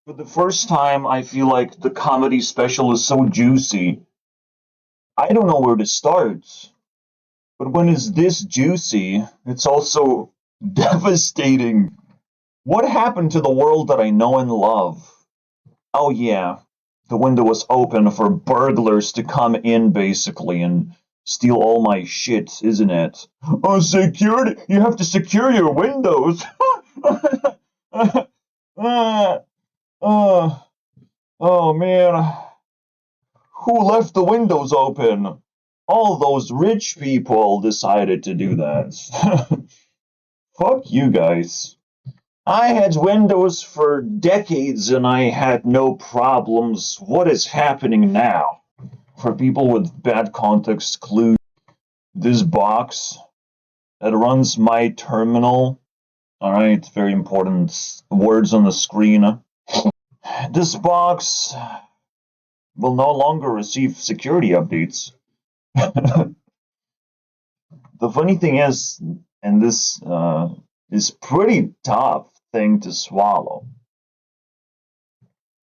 For the first time, I feel like the comedy special is so juicy. I don't know where to start. But when it's this juicy, it's also devastating. What happened to the world that I know and love? Oh, yeah. The window was open for burglars to come in, basically, and steal all my shit, isn't it? Oh, security! You have to secure your windows! Ah, oh, oh, man. Who left the windows open? All those rich people decided to do that. Fuck you guys. I had windows for decades and I had no problems. What is happening now? For people with bad context clues, this box that runs my terminal. Alright, very important words on the screen. This box will no longer receive security updates. The funny thing is, and this is pretty tough thing to swallow.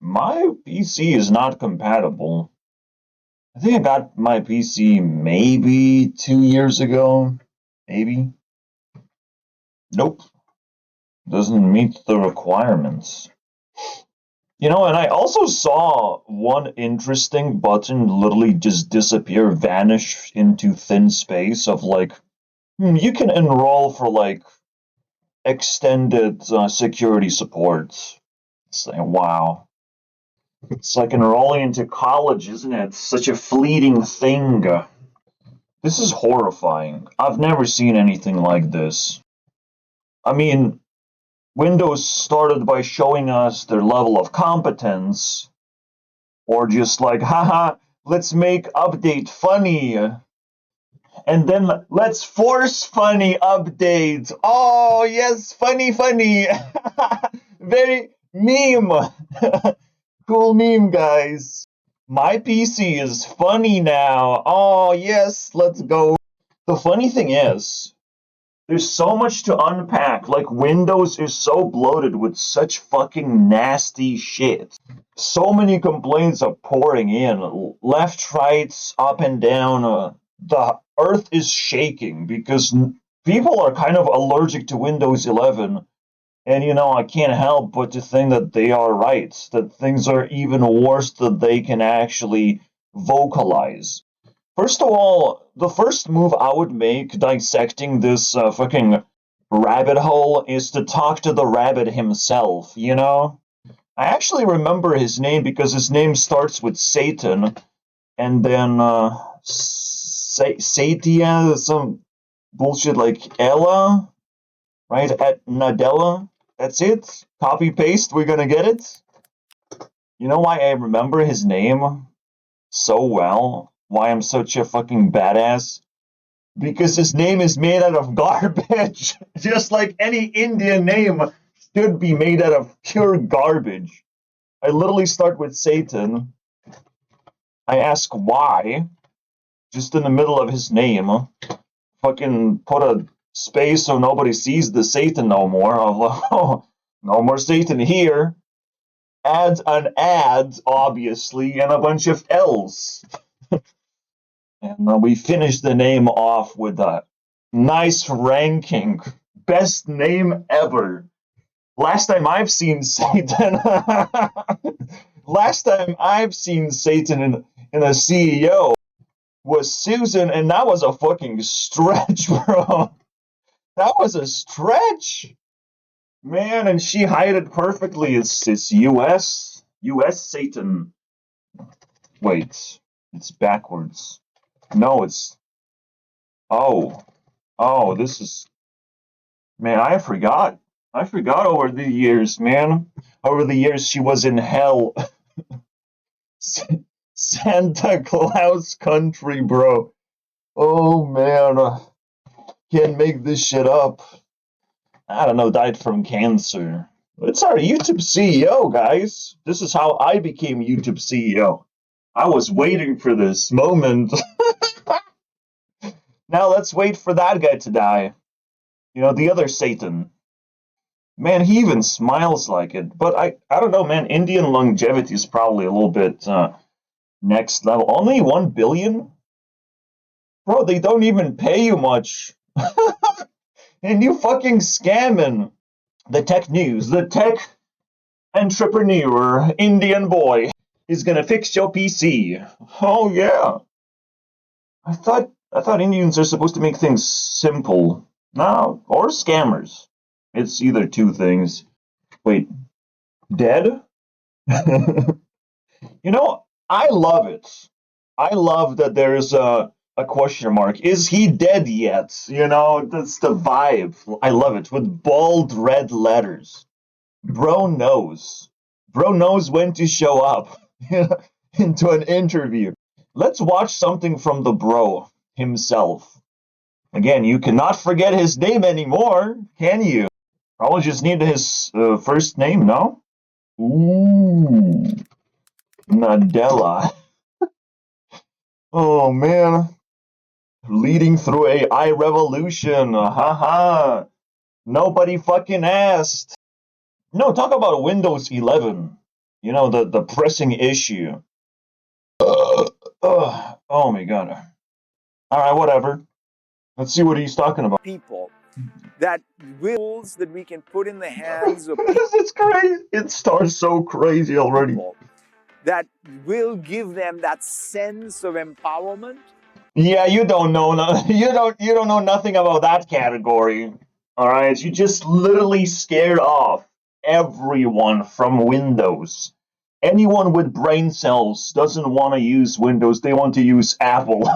My PC is not compatible. I think I got my PC maybe 2 years ago. Maybe. Nope. Doesn't meet the requirements. You know, and I also saw one interesting button literally just disappear, vanish into thin space of like, you can enroll for like extended security support. It's like, wow. It's like enrolling into college, isn't it? Such a fleeting thing. This is horrifying. I've never seen anything like this. I mean, Windows started by showing us their level of competence, or just like, haha, let's make update funny. And then let's force funny updates. Oh, yes, funny, funny. Very meme. Cool meme, guys. My PC is funny now. Oh, yes, let's go. The funny thing is, there's so much to unpack. Like, Windows is so bloated with such fucking nasty shit. So many complaints are pouring in. Left, right, up and down. The earth is shaking because people are kind of allergic to Windows 11. And, I can't help but to think that they are right, that things are even worse than they can actually vocalize. First of all, the first move I would make dissecting this fucking rabbit hole is to talk to the rabbit himself, I actually remember his name because his name starts with Satan, and then Satya, some bullshit like Ella, right? At Nadella. That's it. Copy paste. We're gonna get it. You know why I remember his name so well? Why I'm such a fucking badass? Because his name is made out of garbage. Just like any Indian name should be made out of pure garbage. I literally start with Satan. I ask why, just in the middle of his name. Fucking put a space so nobody sees the Satan no more. Oh, no more Satan here. Add an ad, obviously, and a bunch of L's. And we finish the name off with a nice ranking. Best name ever. Last time I've seen Satan. Last time I've seen Satan in a CEO was Susan, and that was a fucking stretch, bro. That was a stretch. Man, and she hid it perfectly. It's US Satan. Wait, it's backwards. No, it's oh. Oh, this is man, I forgot. I forgot over the years, man. Over the years she was in hell. Santa Claus country, bro. Oh man. Can't make this shit up. I don't know, died from cancer. It's our YouTube CEO, guys. This is how I became YouTube CEO. I was waiting for this moment. Now let's wait for that guy to die. The other Satan. Man, he even smiles like it. But I don't know, man. Indian longevity is probably a little bit next level. Only 1 billion? Bro, they don't even pay you much. And you fucking scamming. The tech news, the tech entrepreneur, Indian boy, is gonna fix your PC. Oh yeah. I thought Indians are supposed to make things simple. No, or scammers. It's either two things. Wait, dead? You know, I love it. I love that there's a question mark. Is he dead yet? You know, that's the vibe. I love it with bold red letters. Bro knows. Bro knows when to show up into an interview. Let's watch something from the bro himself. Again, you cannot forget his name anymore, can you? Probably just need his first name, no? Ooh, Nadella. Oh man, leading through AI revolution. Haha. Nobody fucking asked. No, talk about Windows 11. You know, the pressing issue. Oh my god. Alright, whatever. Let's see what he's talking about. People that wills that we can put in the hands of It's crazy. It starts so crazy already. people that will give them that sense of empowerment. Yeah, you don't know you don't know nothing about that category. Alright, you just literally scared off everyone from Windows. Anyone with brain cells doesn't want to use Windows, they want to use Apple.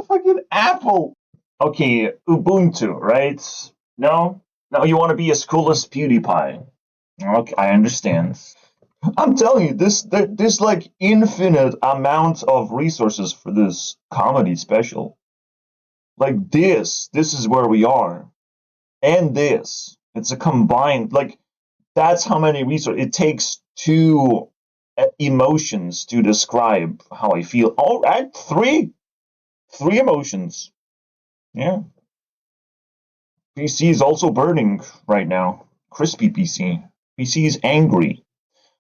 Fucking Apple. Okay, Ubuntu, right? No? No, you want to be as cool as PewDiePie. Okay, I understand. I'm telling you, there's like infinite amount of resources for this comedy special. Like this is where we are. And this. It's a combined, like, that's how many resources. It takes two emotions to describe how I feel. All right, three emotions. Yeah. PC is also burning right now. Crispy PC. PC is angry.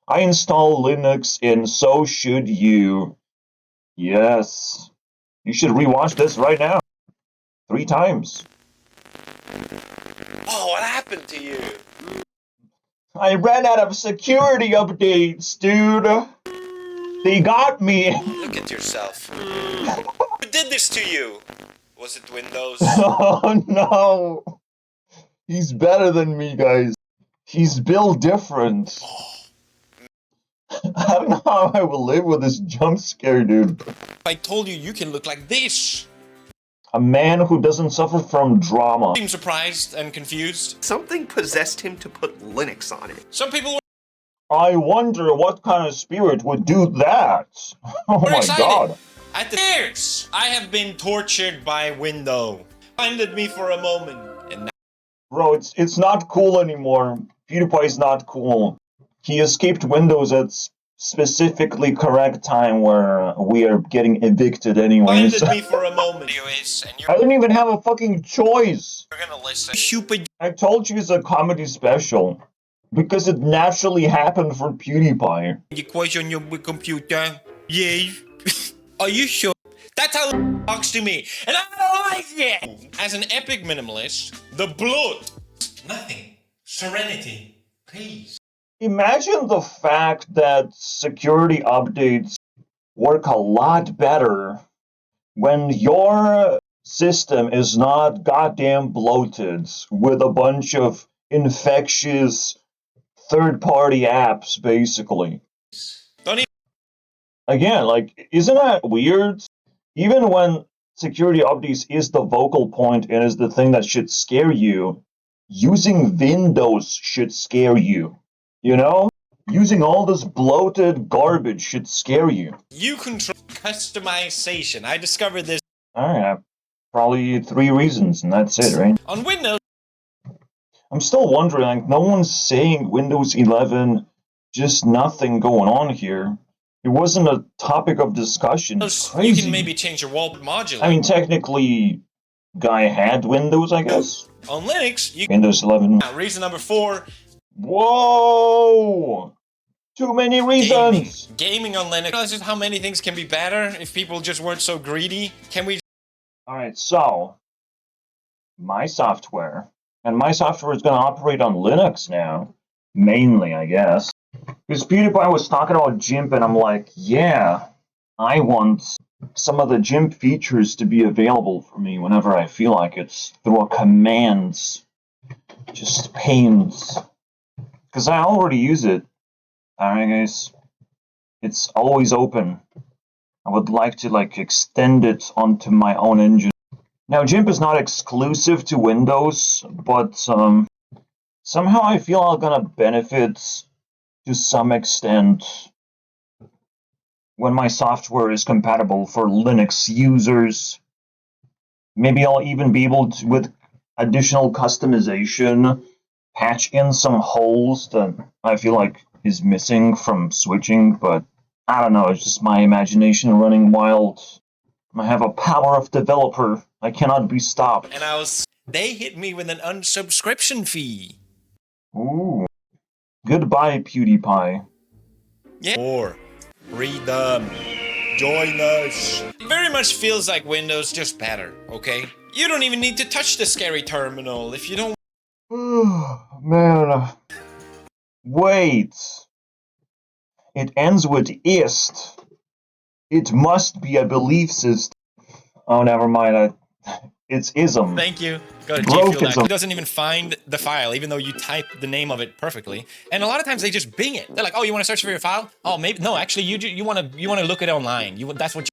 I install Linux and so should you. Yes. You should rewatch this right now. 3 times. Oh, what happened to you? I ran out of security updates, dude. They got me. Look at yourself. Who did this to you? Was it Windows? Oh no. He's better than me, guys. He's built different. I don't know how I will live with this jump scare, dude. I told you you can look like this. A man who doesn't suffer from drama. Seem surprised and confused. Something possessed him to put Linux on it. Some people I wonder what kind of spirit would do that. Oh were my excited. god. At the years, I have been tortured by Windows. Blinded me for a moment, and now Bro, it's not cool anymore. PewDiePie's not cool. He escaped Windows at specifically correct time where we are getting evicted anyways. blinded me for a moment. Anyways, and I didn't even have a fucking choice. you're gonna listen. Stupid. I told you it's a comedy special. Because it naturally happened for PewDiePie. Equation your computer. Yay. Are you sure? That's how it talks to me, and I don't like it. As an epic minimalist, the blood, nothing, serenity, peace. Imagine the fact that security updates work a lot better when your system is not goddamn bloated with a bunch of infectious third-party apps, basically. Don't even. Again, like, isn't that weird? Even when security updates is the vocal point and is the thing that should scare you, using Windows should scare you. You know? Using all this bloated garbage should scare you. You control customization. I discovered this Alright, probably 3 reasons, and that's it, right? on Windows. I'm still wondering, like, no one's saying Windows 11, just nothing going on here. It wasn't a topic of discussion. It's You crazy. can maybe change your wall modular. I mean, technically, guy had Windows, I guess. On Linux, you Windows 11. Now, reason number 4, Whoa! Too many gaming. reasons! Gaming on Linux. That's just how many things can be better if people just weren't so greedy. Can we? Alright, so my software. And my software is going to operate on Linux now. Mainly, I guess. Because PewDiePie was talking about GIMP, and I'm like, yeah, I want some of the GIMP features to be available for me whenever I feel like it's through a commands. Just pains. Because I already use it. Alright, guys. It's always open. I would like to extend it onto my own engine. Now, GIMP is not exclusive to Windows, but somehow I feel I'm gonna benefit to some extent when my software is compatible for Linux users. Maybe I'll even be able to, with additional customization, patch in some holes that I feel like is missing from switching, but I don't know, it's just my imagination running wild. I have a power of developer. I cannot be stopped. And they hit me with an unsubscription fee. Ooh. Goodbye, PewDiePie. Yeah. Or read them. Join us. It very much feels like Windows, just better, okay? You don't even need to touch the scary terminal if you don't. Man. Wait. It ends with ist. It must be a belief system. Oh, never mind. It's ism. Thank you. Go to Brokeism. It doesn't even find the file, even though you type the name of it perfectly. And a lot of times they just Bing it. They're like, "Oh, you want to search for your file? Oh, maybe no. Actually, you want to look it online. That's what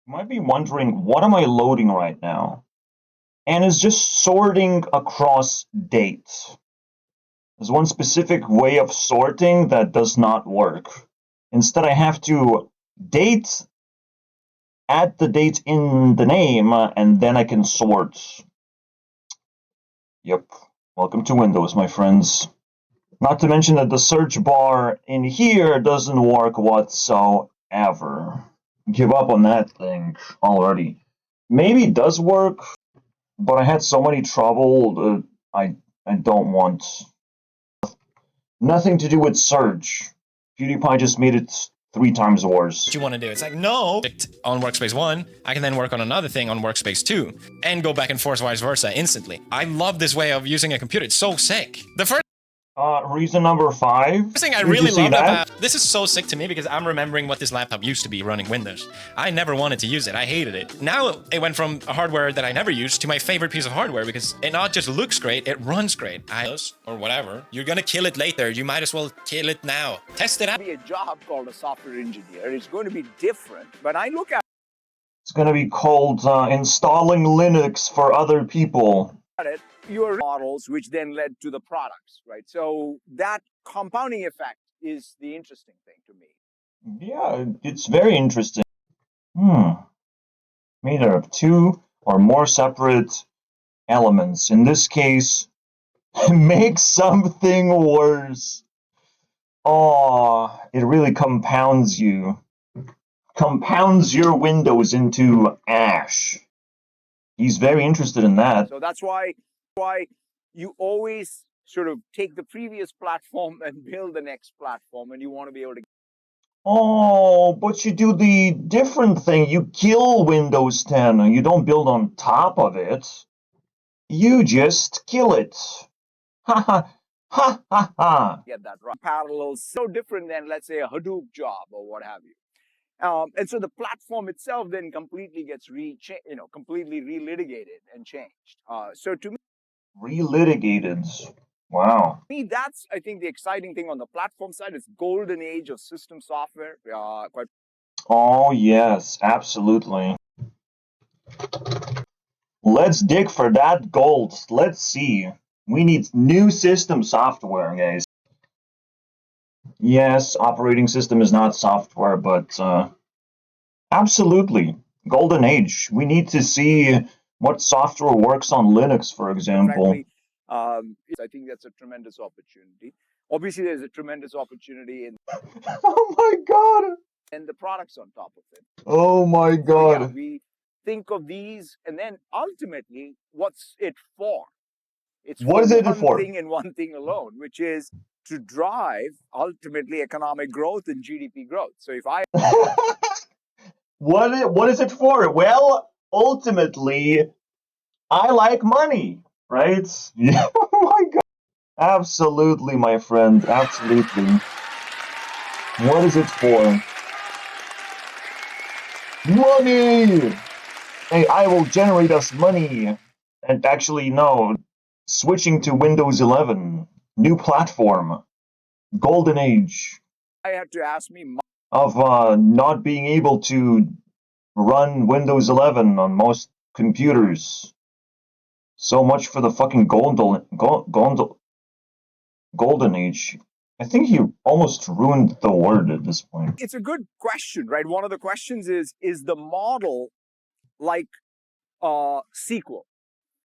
You might be wondering, what am I loading right now? And it's just sorting across dates. There's one specific way of sorting that does not work. Instead, I have to add the date in the name, and then I can sort. Yep. Welcome to Windows, my friends. Not to mention that the search bar in here doesn't work whatsoever. Give up on that thing already. Maybe it does work, but I had so many trouble. I don't want nothing to do with search. PewDiePie just made it 3 times worse. you want to do. It's like, no, on workspace 1, I can then work on another thing on workspace 2 and go back and forth vice versa instantly. I love this way of using a computer. It's so sick. The first Reason number 5. thing I really love about this is so sick to me because I'm remembering what this laptop used to be running Windows. I never wanted to use it. I hated it. Now it went from a hardware that I never used to my favorite piece of hardware because it not just looks great, it runs great. Or whatever. You're gonna kill it later. You might as well kill it now. Test it out. Be a job called a software engineer. It's going to be different. But I look at It's going to be called installing Linux for other people. it, your models, which then led to the products, right? So that compounding effect is the interesting thing to me. Yeah, it's very interesting. Made out of 2 or more separate elements. In this case, make something worse. Oh, it really compounds you. Compounds your Windows into ash. He's very interested in that. So that's why you always sort of take the previous platform and build the next platform, and you want to be able to. Oh, but you do the different thing. You kill Windows 10. You don't build on top of it. You just kill it. Ha ha ha ha ha. Get that right. Parallels so different than, let's say, a Hadoop job or what have you. And so the platform itself then completely gets completely relitigated and changed. So to Relitigated. Wow. me, that's, I think, the exciting thing on the platform side is golden age of system software. Oh, yes, absolutely. Let's dig for that gold. Let's see. We need new system software, guys. Yes, operating system is not software, but absolutely. Golden age. We need to see what software works on Linux, for example. Frankly, I think that's a tremendous opportunity. Obviously, there's a tremendous opportunity in Oh my god! and the products on top of it. Oh my god! So yeah, think of these, and then ultimately, what's it for? It's What for is it one for? thing and one thing alone, which is to drive ultimately economic growth and GDP growth. So if I What is it for? Well, ultimately, I like money, right? Yeah. Oh my god. Absolutely, my friend. Absolutely. What is it for? Money! Hey, I will generate us money. And actually, no. Switching to Windows 11. New platform. Golden age had to ask me of not being able to run Windows 11 on most computers. So much for the fucking golden age. I think you almost ruined the word at this point. it's a good question, right? One of the questions is the model like a sequel?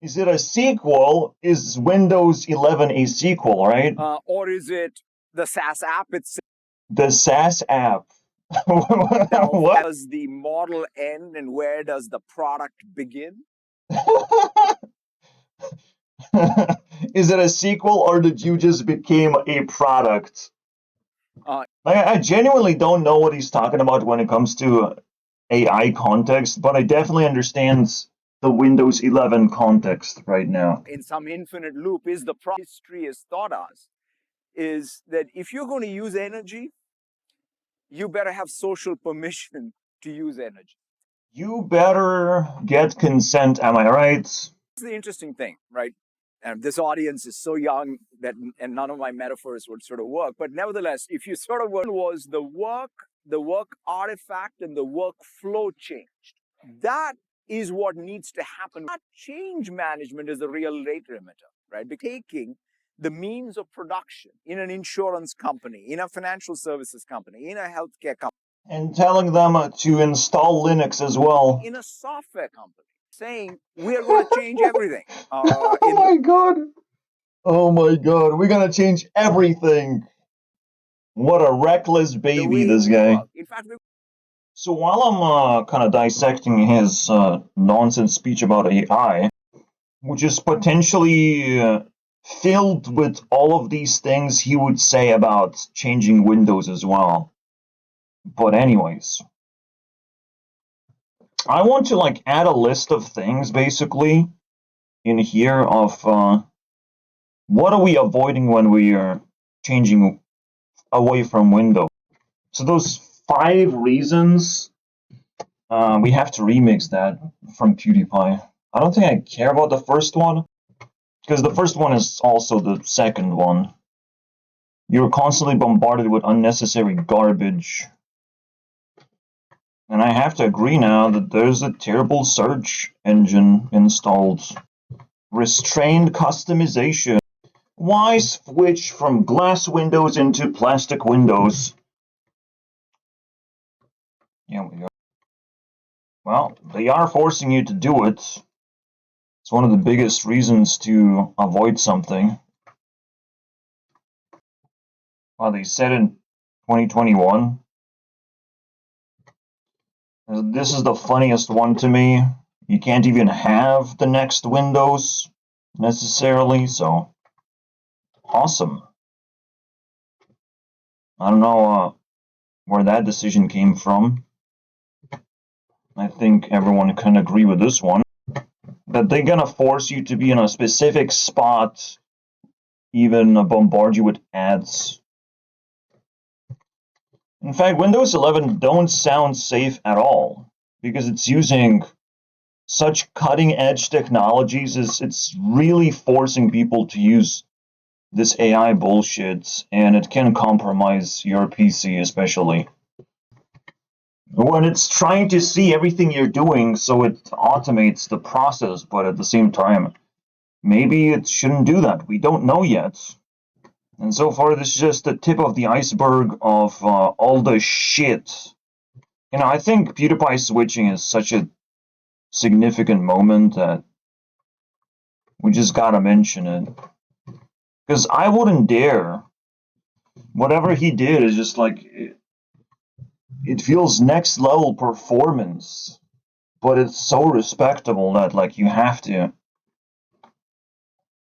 Is it a sequel? Is Windows 11 a sequel, right? Or is it the SaaS app itself? The SaaS app. What? Does the model end and where does the product begin? Is it a sequel or did you just become a product? I genuinely don't know what he's talking about when it comes to AI context, but I definitely understand the Windows 11 context right now. In some infinite loop is the history has taught us is that if you're going to use energy, you better have social permission to use energy. You better get consent, am I right? That's the interesting thing, right? And this audience is so young that and none of my metaphors would sort of work. But nevertheless, if you sort of was the work artifact and the workflow changed. That is what needs to happen. That change management is the real rate limiter, right? Taking the means of production in an insurance company, in a financial services company, in a healthcare company, And telling them to install Linux as well. in a software company, saying we are going to change everything. Oh my god. Oh my god. We're gonna change everything. What a reckless baby, this guy. In fact, So while I'm kind of dissecting his nonsense speech about AI, which is potentially filled with all of these things he would say about changing Windows as well. But anyways, I want to like add a list of things basically in here of what are we avoiding when we are changing away from Windows. So those 5 reasons, we have to remix that from PewDiePie. I don't think I care about the first one, because the first one is also the second one. You're constantly bombarded with unnecessary garbage. And I have to agree now that there's a terrible search engine installed. Restrained customization. Why switch from glass windows into plastic windows? Yeah, we go. Well, they are forcing you to do it. It's one of the biggest reasons to avoid something. Well, they said in 2021. This is the funniest one to me. You can't even have the next Windows necessarily, so awesome. I don't know where that decision came from. I think everyone can agree with this one. That they're gonna force you to be in a specific spot, even bombard you with ads. In fact, Windows 11 don't sound safe at all because it's using such cutting-edge technologies. It's really forcing people to use this AI bullshit, and it can compromise your PC especially. When it's trying to see everything you're doing, so it automates the process, but at the same time, maybe it shouldn't do that. We don't know yet. And so far, this is just the tip of the iceberg of all the shit. You know, I think PewDiePie switching is such a significant moment that we just gotta mention it. Because I wouldn't dare. Whatever he did is just like, it feels next level performance. but it's so respectable that like you have to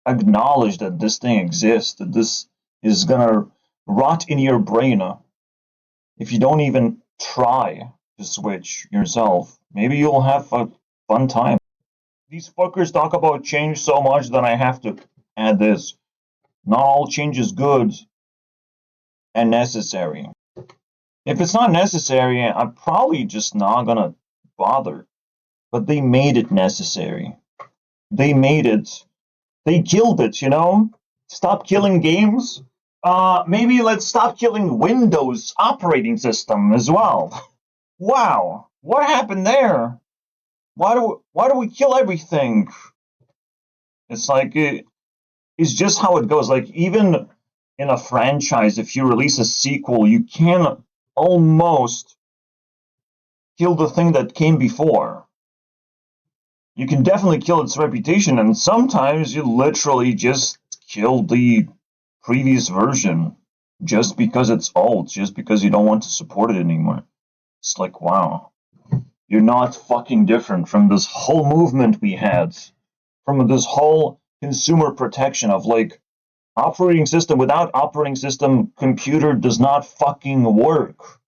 acknowledge that this thing exists, that this is gonna rot in your brain if you don't even try to switch yourself. Maybe you'll have a fun time. These fuckers talk about change so much that I have to add this. Not all change is good and necessary. If it's not necessary, I'm probably just not gonna bother. But they made it necessary. They made it. They killed it, you know? Stop killing games. Maybe let's stop killing Windows operating system as well. Wow, what happened there? Why do we kill everything? It's like it's just how it goes. Like even in a franchise, if you release a sequel, you can almost kill the thing that came before. You can definitely kill its reputation, and sometimes you literally just kill the previous version just because it's old, just because you don't want to support it anymore. It's like, wow, you're not fucking different from this whole movement we had, from this whole consumer protection of like operating system. Without operating system, computer does not fucking work.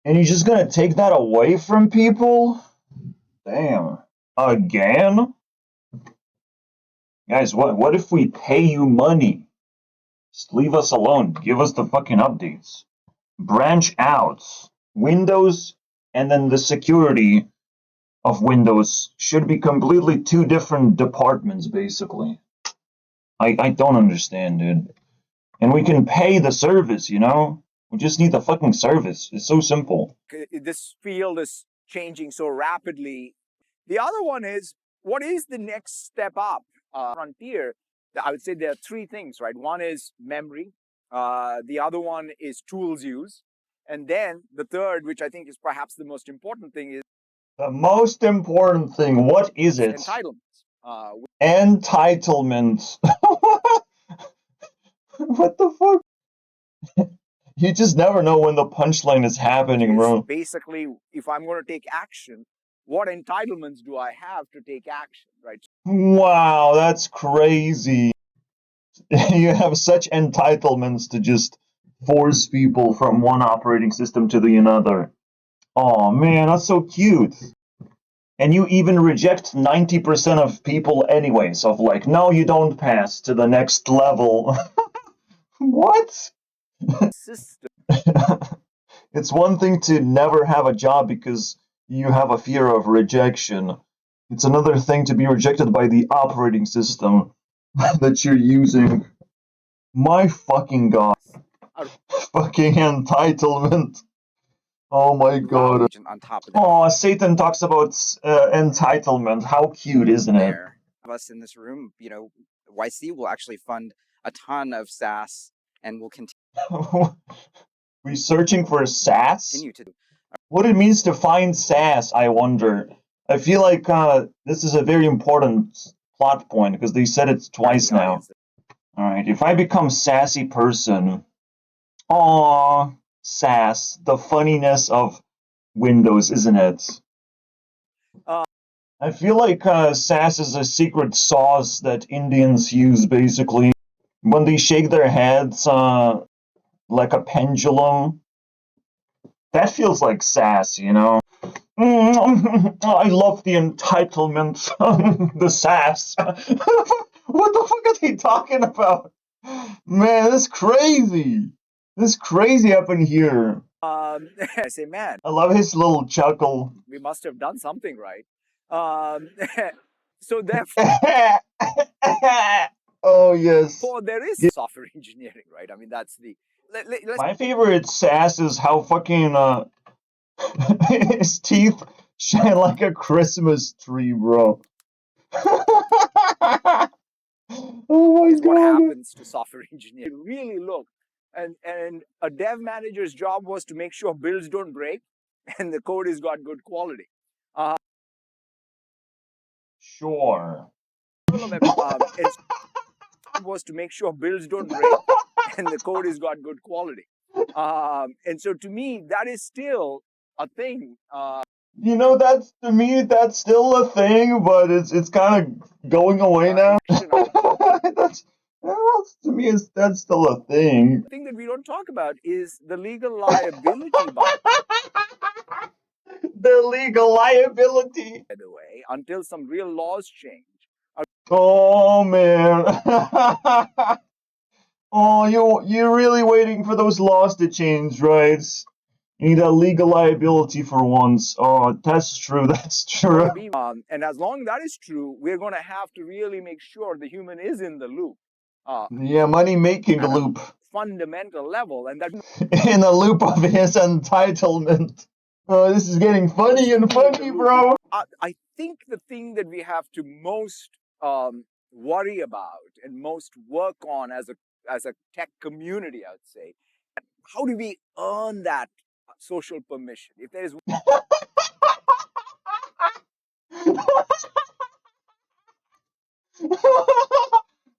And you're just gonna take that away from people? Damn. Again? Guys, what if we pay you money? Just leave us alone. Give us the fucking updates. Branch out. Windows and then the security of Windows should be completely two different departments, basically. I don't understand, dude. And we can pay the service, you know? We just need the fucking service. It's so simple. This field is changing so rapidly. The other one is, what is the next step up? Frontier, I would say there are three things, right? One is memory. The other one is tools use. And then the third, which I think is perhaps the most important thing, is The most important thing, what is it? entitlements. Entitlement. What the fuck? You just never know when the punchline is happening, bro. Basically, if I'm going to take action, what entitlements do I have to take action, right? Wow, that's crazy. You have such entitlements to just force people from one operating system to the another. Oh man, that's so cute. And you even reject 90% of people anyways, of like, no, you don't pass to the next level. What? System. It's one thing to never have a job because you have a fear of rejection. It's another thing to be rejected by the operating system that you're using. My fucking god. Fucking entitlement. Oh my god. On top of that. Oh, Satan talks about entitlement. How cute, isn't it? There, of us in this room, you know, YC will actually fund a ton of SaaS and will We're searching for SaaS? continue to. What it means to find SaaS, I wonder. I feel like this is a very important plot point because they said it twice now. Alright, if I become sassy person, aw, sass, the funniness of Windows, isn't it? I feel like sass is a secret sauce that Indians use, basically. When they shake their heads like a pendulum, that feels like sass, you know? I love the entitlement, the sass. What the fuck are they talking about? Man, that's crazy. This crazy up in here. I say, man, I love his little chuckle. we must have done something right. So therefore, Oh, yes. there is software engineering, right? I mean, that's the. My favorite sass is how fucking his teeth shine like a Christmas tree, bro. Oh my Is what god. happens to software engineering. You really look, and a dev manager's job was to make sure builds don't break, and the code has got good quality. Sure. It was to make sure builds don't break, and the code has got good quality. And so to me, that is still a thing. You know, that's to me, that's still a thing, but it's kind of going away now. that's well, to me, that's still a thing. The thing that we don't talk about is the legal liability, by The legal liability. the way, until some real laws change. Oh man. Oh, you're really waiting for those laws to change, right? You need a legal liability for once. Oh, that's true. That's true. And as long as that is true, we're going to have to really make sure the human is in the loop, Yeah, money making at a loop. fundamental level, and that In a loop of his entitlement. Oh, this is getting funny and funny, bro. I think the thing that we have to most worry about and most work on as a tech community, I would say, how do we earn that social permission? If there is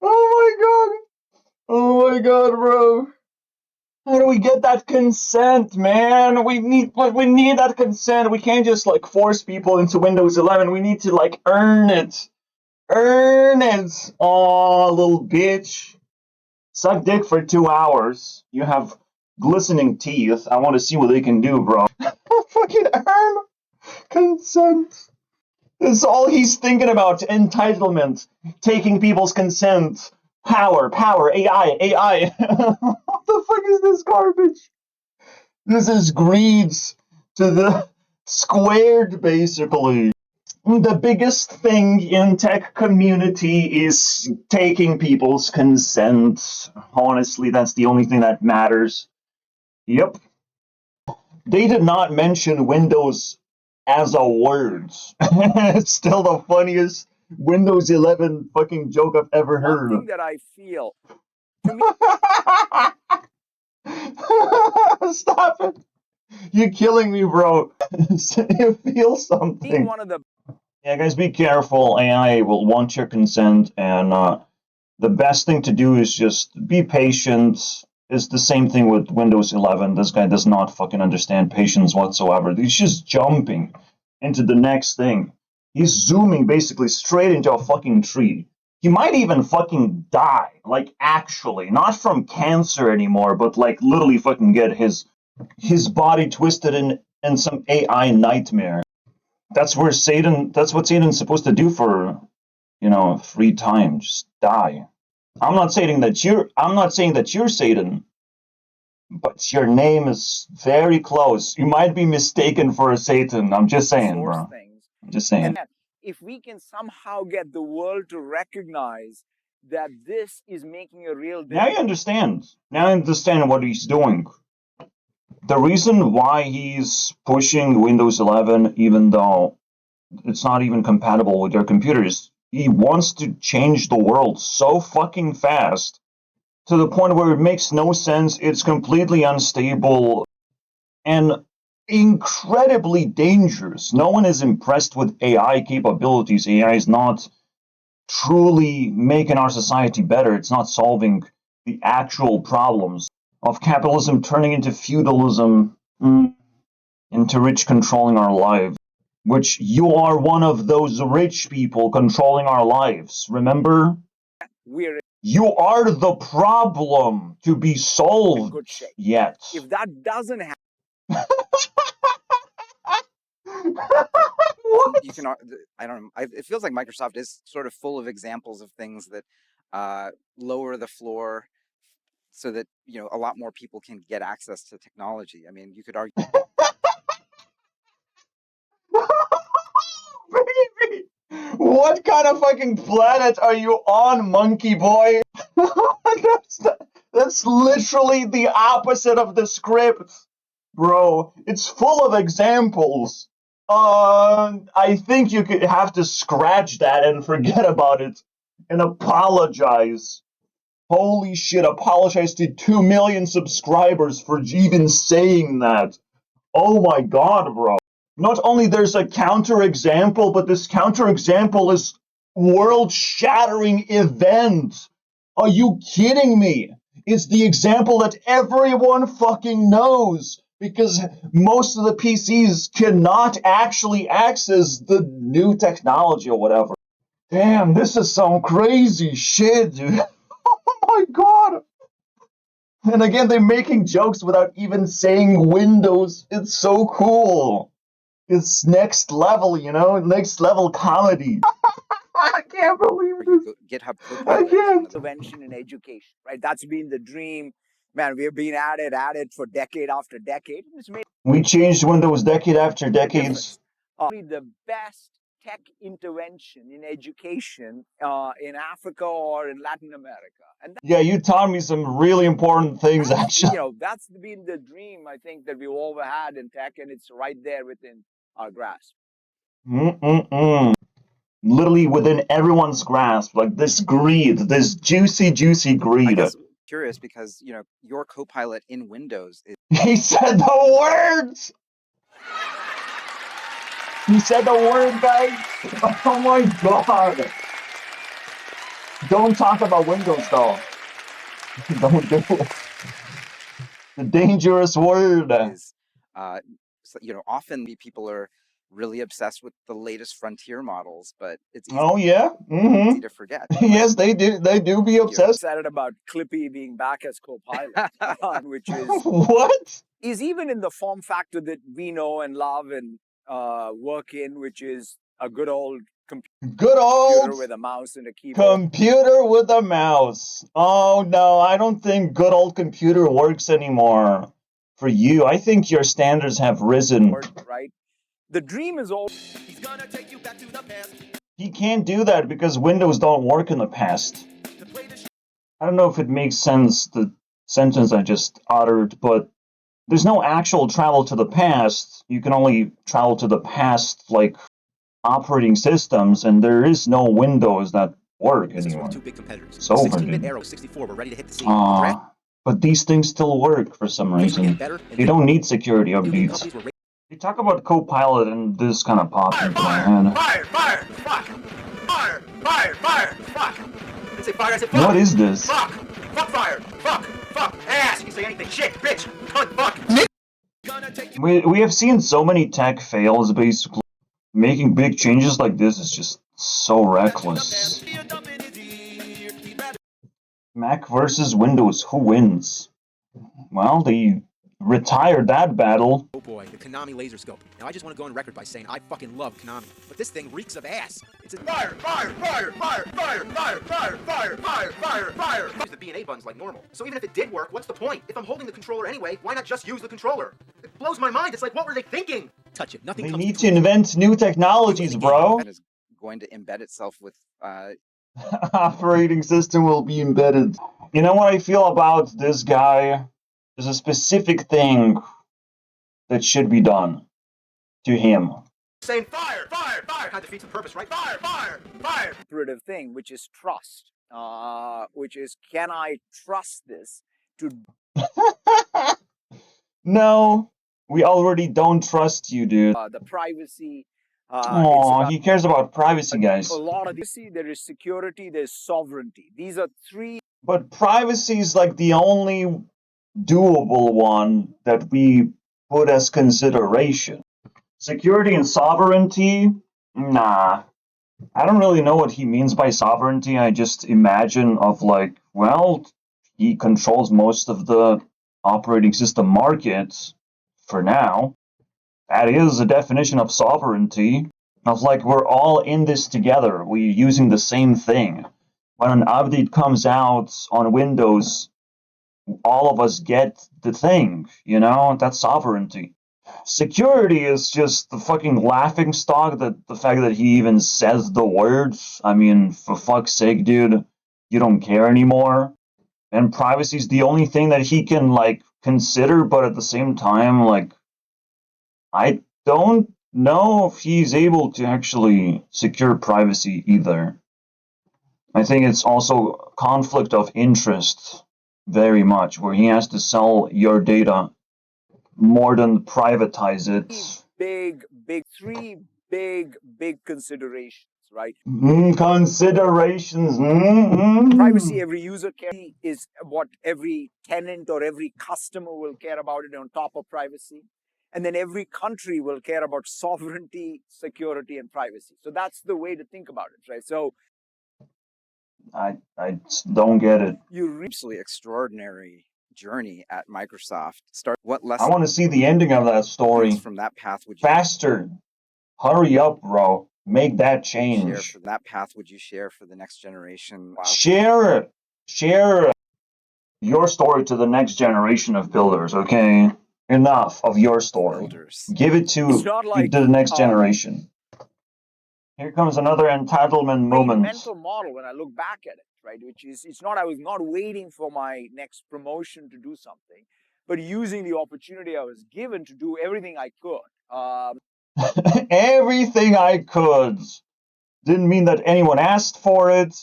Oh my god. Oh my god, bro. How do we get that consent, man? We need that consent. We can't just like force people into Windows 11. We need to like earn it. Earn it. Aw, little bitch. Suck dick for 2 hours. You have glistening teeth. I want to see what they can do, bro. Fucking earn consent. That's all he's thinking about. Entitlement. Taking people's consent. Power, AI, AI. What the fuck is this garbage? This is greed to the squared, basically. The biggest thing in tech community is taking people's consent. Honestly, that's the only thing that matters. Yep. They did not mention Windows as a word. It's still the funniest Windows 11 fucking joke I've ever one heard. thing that I feel, to me, Stop it. You're killing me, bro. You feel something. one of the Yeah, guys, be careful. AI will want your consent, and the best thing to do is just be patient. It's the same thing with Windows 11. This guy does not fucking understand patience whatsoever. He's just jumping into the next thing. He's zooming basically straight into a fucking tree. He might even fucking die. Like, actually. Not from cancer anymore, but like literally fucking get his body twisted in some AI nightmare. That's what Satan's supposed to do for, free time. Just die. I'm not saying that you're Satan, but your name is very close. You might be mistaken for a Satan. I'm just saying, bro. things. I'm just saying. And if we can somehow get the world to recognize that this is making a real Now you understand. Now I understand what he's doing. The reason why he's pushing Windows 11, even though it's not even compatible with your computers, he wants to change the world so fucking fast to the point where it makes no sense. It's completely unstable and incredibly dangerous. No one is impressed with AI capabilities. AI is not truly making our society better. It's not solving the actual problems of capitalism turning into feudalism, into rich controlling our lives. Which you are one of those rich people controlling our lives. Remember? You are the problem to be solved good shape. yet. If that doesn't happen, You can, I don't know. It feels like Microsoft is sort of full of examples of things that lower the floor so that, a lot more people can get access to technology. I mean, you could argue. Baby, what kind of fucking planet are you on, monkey boy? That's literally the opposite of the script, bro. It's full of examples. I think you could have to scratch that and forget about it and apologize. Holy shit, apologize to 2 million subscribers for even saying that. Oh my god, bro. Not only there's a counterexample, but this counterexample is world-shattering event. Are you kidding me? It's the example that everyone fucking knows. because most of the PCs cannot actually access the new technology or whatever. Damn, this is some crazy shit, dude. Oh my god. And again, they're making jokes without even saying Windows. It's so cool. It's next level, you know? Next level comedy. I can't believe Or you this. GitHub I Copilot is one can't. of the Intervention in education, right? That's been the dream. Man, we've been at it for decade after decade. It's made We changed Windows decade after a decades. difference. The best tech intervention in education in Africa or in Latin America. And Yeah, you taught me some really important things, that's, actually. that's been the dream, I think, that we've all had in tech, and it's right there within our grasp. Literally within everyone's grasp, like this greed, this juicy, juicy I greed. guess curious because your Copilot in Windows is He said the words! He said the word, guys! Oh my god! Don't talk about Windows, though. Don't do it. The dangerous word. often people are really obsessed with the latest frontier models, but it's Oh, yeah? easy to forget. Yes, they do. They do be obsessed. Excited about Clippy being back as Copilot, which What? is even in the form factor that we know and love and work in, which is a good old Good old computer with a mouse and a keyboard. computer with a mouse. Oh no, I don't think good old computer works anymore for you. I think your standards have risen. Right? The dream is all. He's gonna take you back to the past. He can't do that because Windows don't work in the past. I don't know if it makes sense, the sentence I just uttered, but there's no actual travel to the past. You can only travel to the past, like, operating systems, and there is no Windows that work This is anymore. from two big competitors. It's over, 16-bit dude. Arrow 64 were ready to hit the scene. But these things still work for some reason. They don't need security updates. You talk about Copilot and this kind of pops into my head. Fire! Fuck! Fire! Fuck! I didn't say fire, I said fuck! What is this? Fuck! Fuck fire! Fuck! Ass! You can say anything. Shit! Bitch! Cunt! Fuck! We have seen so many tech fails, basically. Making big changes like this is just so reckless. Mac versus Windows, who wins? Well, they retired that battle. Oh boy, the Konami laser scope. Now I just want to go on record by saying I fucking love Konami, but this thing reeks of ass. It's a fire! Use the B and A buttons like normal. So even if it did work, what's the point? If I'm holding the controller anyway, why not just use the controller? It blows my mind. It's like, what were they thinking? Touch it. Nothing. They need to invent new technologies, bro. and is going to embed itself with Operating system will be embedded. You know what I feel about this guy? There's a specific thing that should be done to him. Saying fire! Kind of defeats the purpose, right? Fire! Operative thing, which is trust. Which is, can I trust this to? No, we already don't trust you, dude. The privacy. He cares about privacy, guys. A lot of this. There is security. There's sovereignty. These are three. But privacy is like the only doable one that we put as consideration. Security and sovereignty? Nah. I don't really know what he means by sovereignty. I just imagine of like, well, he controls most of the operating system markets for now. That is a definition of sovereignty. Of like, we're all in this together. We're using the same thing. When an update comes out on Windows, all of us get the thing, you know? That's sovereignty. Security is just the fucking laughing stock, that the fact that he even says the words. I mean, for fuck's sake, dude, you don't care anymore. And privacy is the only thing that he can, like, consider, but at the same time, like, I don't know if he's able to actually secure privacy either. I think it's also conflict of interest very much, where he has to sell your data more than privatize it. Three big considerations, right? Considerations. Privacy, every user is what every tenant or every customer will care about it on top of privacy. And then every country will care about sovereignty, security, and privacy. So that's the way to think about it, right? So I just don't get it. You absolutely extraordinary journey at Microsoft. What I lessons want to see the ending of that story. from that path would you Faster. Hurry up, bro. Make that share change. for that path would you share for the next generation? Share your story to the next generation of builders, okay? Enough of your story. Builders. Give it to the next generation. Here comes another entitlement moment. mental model when I look back at it, right? Which is, I was not waiting for my next promotion to do something, but using the opportunity I was given to do everything I could. Everything I could. Didn't mean that anyone asked for it.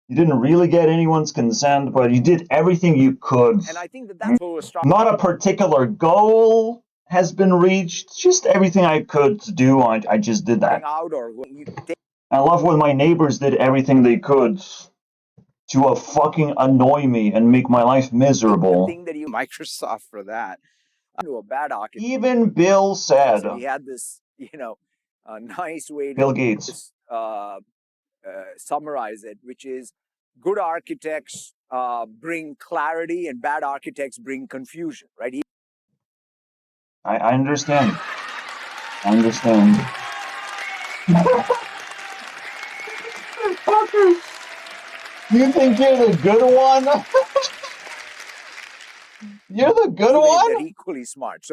You didn't really get anyone's consent, but you did everything you could. And I think that's what was not a particular goal has been reached. Just everything I could do, I just did that. I love when my neighbors did everything they could to fucking annoy me and make my life miserable. Microsoft for that. To a bad architect. Even Bill said. So he had this, nice way to Bill Gates. Summarize it, which is good architects bring clarity and bad architects bring confusion, right? I understand. I understand. You think you're the good one? You're the good one? They're equally smart. So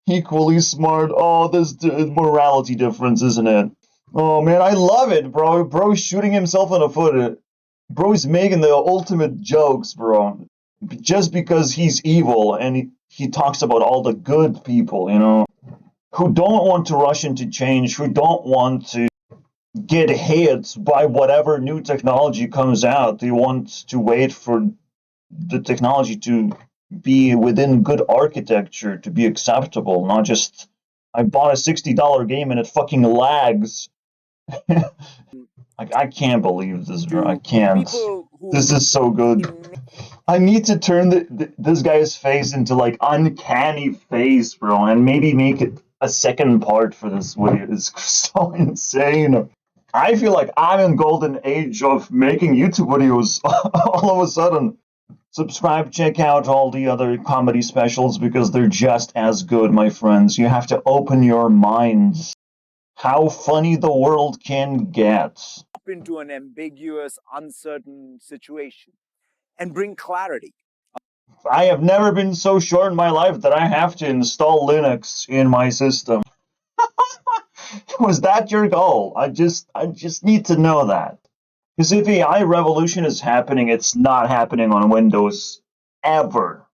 equally smart. Oh, there's morality difference, isn't it? Oh man, I love it, bro. Bro's shooting himself in the foot. Bro's making the ultimate jokes, bro. Just because he's evil and he talks about all the good people, who don't want to rush into change, who don't want to get hit by whatever new technology comes out. They want to wait for the technology to be within good architecture, to be acceptable, not just, I bought a $60 game and it fucking lags. I can't believe this, bro. I can't. This is so good. I need to turn this guy's face into like uncanny face, bro, and maybe make it a second part for this video. It's so insane. I feel like I'm in golden age of making YouTube videos all of a sudden. Subscribe, check out all the other comedy specials because they're just as good, my friends. You have to open your minds. How funny the world can get. Into an ambiguous, uncertain situation and bring clarity. I have never been so short in my life that I have to install Linux in my system. Was that your goal? I just need to know that. Because if AI revolution is happening, it's not happening on Windows ever.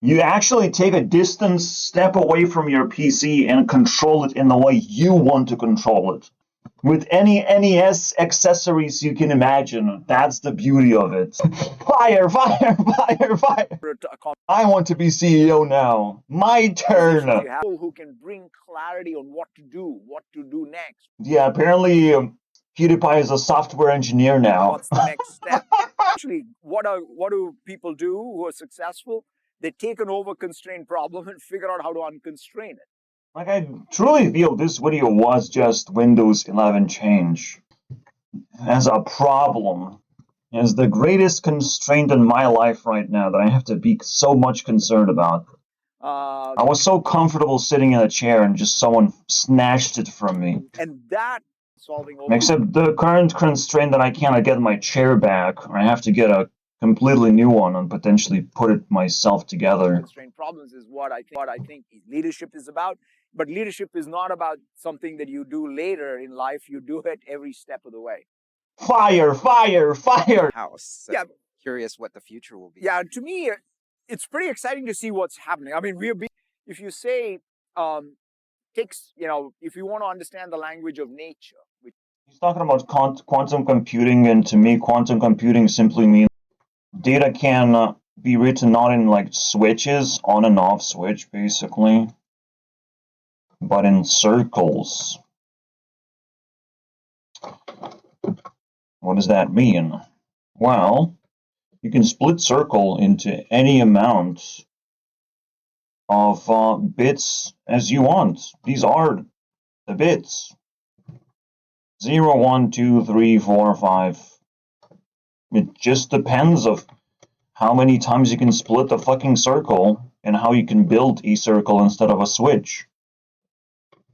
You actually take a distance step away from your PC and control it in the way you want to control it. With any NES accessories you can imagine. That's the beauty of it. Fire, fire, fire, fire. I want to be CEO now. My turn. People who can bring clarity on what to do next. Yeah, apparently PewDiePie is a software engineer now. What's the next step? Actually, what do people do who are successful? They take an over-constrained problem and figure out how to unconstrain it. Like, I truly feel this video was just Windows 11 change. As a problem. As the greatest constraint in my life right now that I have to be so much concerned about. I was so comfortable sitting in a chair and just someone snatched it from me. And that solving except the current constraint that I cannot get my chair back, or I have to get a completely new one and potentially put it myself together. Constraint problems is what I think leadership is about. But leadership is not about something that you do later in life. You do it every step of the way. Fire, fire, fire! House. So yeah. Curious what the future will be. Yeah, to me, it's pretty exciting to see what's happening. I mean, if you say, if you want to understand the language of nature. He's talking about quantum computing, and to me, quantum computing simply means data can be written not in like switches, on and off switch, basically, but in circles. What does that mean? Well, you can split circle into any amount of bits as you want. These are the bits. 0, 1, 2, 3, 4, 5. It just depends of how many times you can split the fucking circle and how you can build a circle instead of a switch.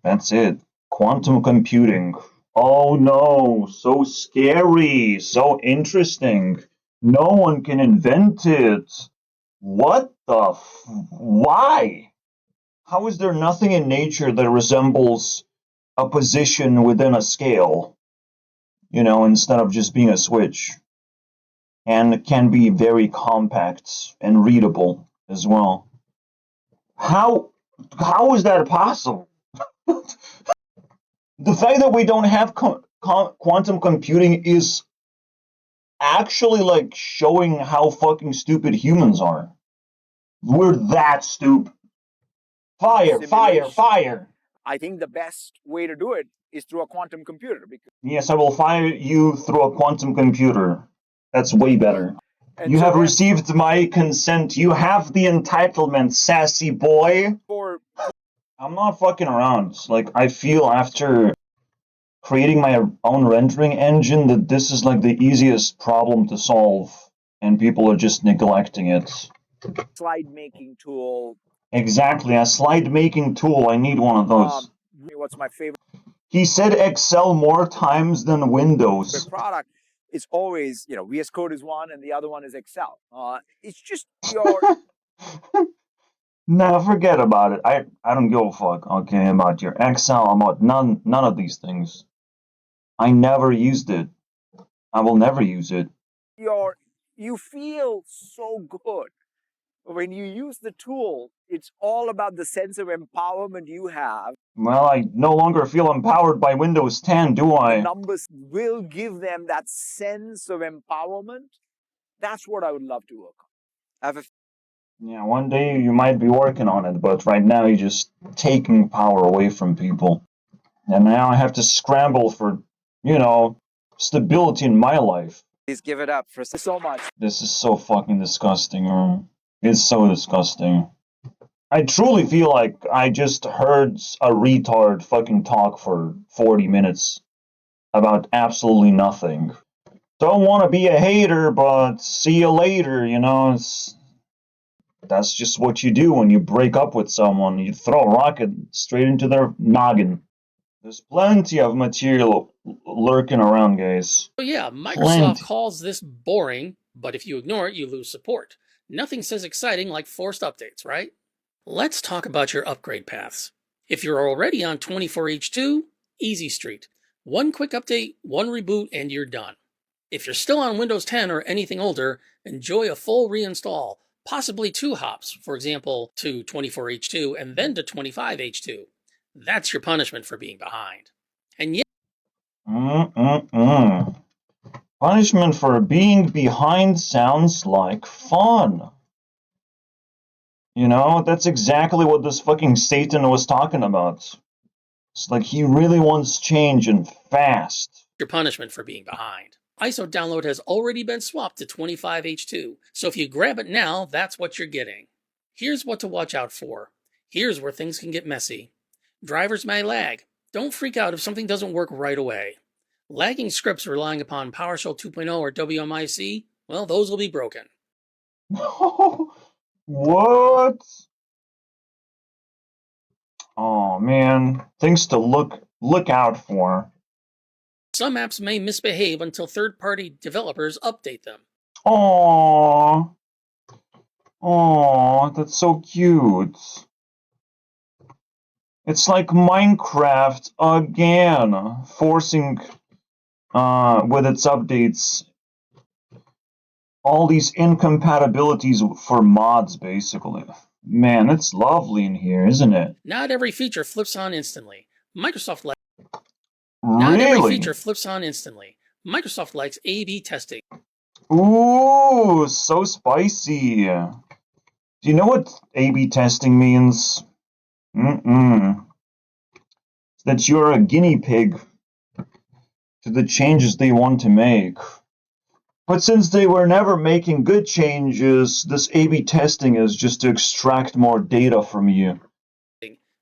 That's it. Quantum computing. Oh no, so scary, so interesting. No one can invent it. What the why? How is there nothing in nature that resembles a position within a scale? You know, instead of just being a switch. And it can be very compact and readable as well. How is that possible? The fact that we don't have quantum computing is actually like showing how fucking stupid humans are. We're that stupid. Fire, fire, Simulation. fire. I think the best way to do it is through a quantum computer. Because, Yes, I will fire you through a quantum computer. That's way better. and You so have then received my consent. You have the entitlement, sassy boy. for I'm not fucking around. Like, I feel after creating my own rendering engine that this is like the easiest problem to solve, and people are just neglecting it. slide making tool, Exactly, a slide making tool. I need one of those. what's my favorite He said Excel more times than Windows. product is always, VS Code is one and the other one is Excel. It's just your Nah, forget about it. I don't give a fuck, okay, about your Excel, about none of these things. I never used it. I will never use it. you feel so good when you use the tool. It's all about the sense of empowerment you have. Well, I no longer feel empowered by Windows 10, do The I? numbers will give them that sense of empowerment. That's what I would love to work on. I have a Yeah, one day you might be working on it, but right now you're just taking power away from people. And now I have to scramble for, stability in my life. please give it up for So much. This is so fucking disgusting. It's so disgusting. I truly feel like I just heard a retard fucking talk for 40 minutes about absolutely nothing. Don't want to be a hater, but see you later, That's just what you do when you break up with someone. You throw a rocket straight into their noggin. There's plenty of material lurking around, guys. So yeah, Microsoft Plenty. calls this boring, but if you ignore it, you lose support. Nothing says exciting like forced updates, right? Let's talk about your upgrade paths. If you're already on 24H2, easy street. One quick update, one reboot, and you're done. If you're still on Windows 10 or anything older, enjoy a full reinstall, possibly 2 hops, for example, to 24H2 and then to 25H2. That's your punishment for being behind. And yeah, Punishment for being behind sounds like fun. That's exactly what this fucking Satan was talking about. It's like he really wants change and fast. your punishment for being behind. ISO download has already been swapped to 25H2, so if you grab it now, that's what you're getting. Here's what to watch out for. Here's where things can get messy. Drivers may lag. Don't freak out if something doesn't work right away. Lagging scripts relying upon PowerShell 2.0 or WMIC, well, those will be broken. What? Oh man, things to look out for. Some apps may misbehave until third-party developers update them. Aww. Aww, that's so cute. It's like Minecraft again, forcing, with its updates, all these incompatibilities for mods, basically. Man, it's lovely in here, isn't it? Not every feature flips on instantly. Microsoft likes A/B testing. Ooh, so spicy. Do you know what A/B testing means? It's that you're a guinea pig to the changes they want to make. But since they were never making good changes, this A/B testing is just to extract more data from you.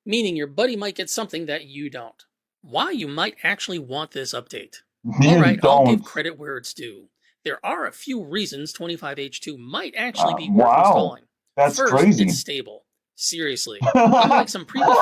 Meaning your buddy might get something that you don't. Why you might actually want this update. You Alright, I'll give don't. credit where it's due. There are a few reasons 25H2 might actually be worth Wow, installing. that's First, crazy. it's stable. Seriously. Unlike some previous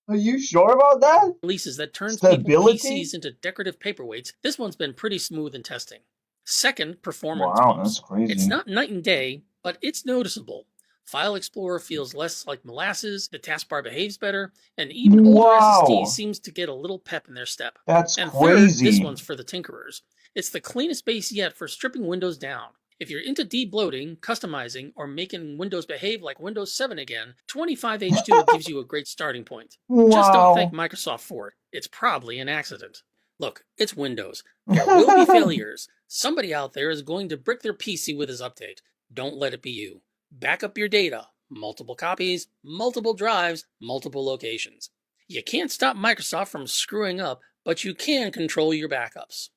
Are you sure about that? releases that turns Stability? people's PCs into decorative paperweights, this one's been pretty smooth in testing. Second, performance Wow, bumps. that's crazy. It's not night and day, but it's noticeable. File Explorer feels less like molasses, the taskbar behaves better, and even older Wow. SSDs seems to get a little pep in their step. That's And crazy. third, this one's for the tinkerers. It's the cleanest base yet for stripping Windows down. If you're into debloating, customizing, or making Windows behave like Windows 7 again, 25H2 gives you a great starting point. Just don't Wow. thank Microsoft for it. It's probably an accident. Look, it's Windows. There will be failures. Somebody out there is going to brick their PC with his update. Don't let it be you. Back up your data. Multiple copies, multiple drives, multiple locations. You can't stop Microsoft from screwing up, but you can control your backups.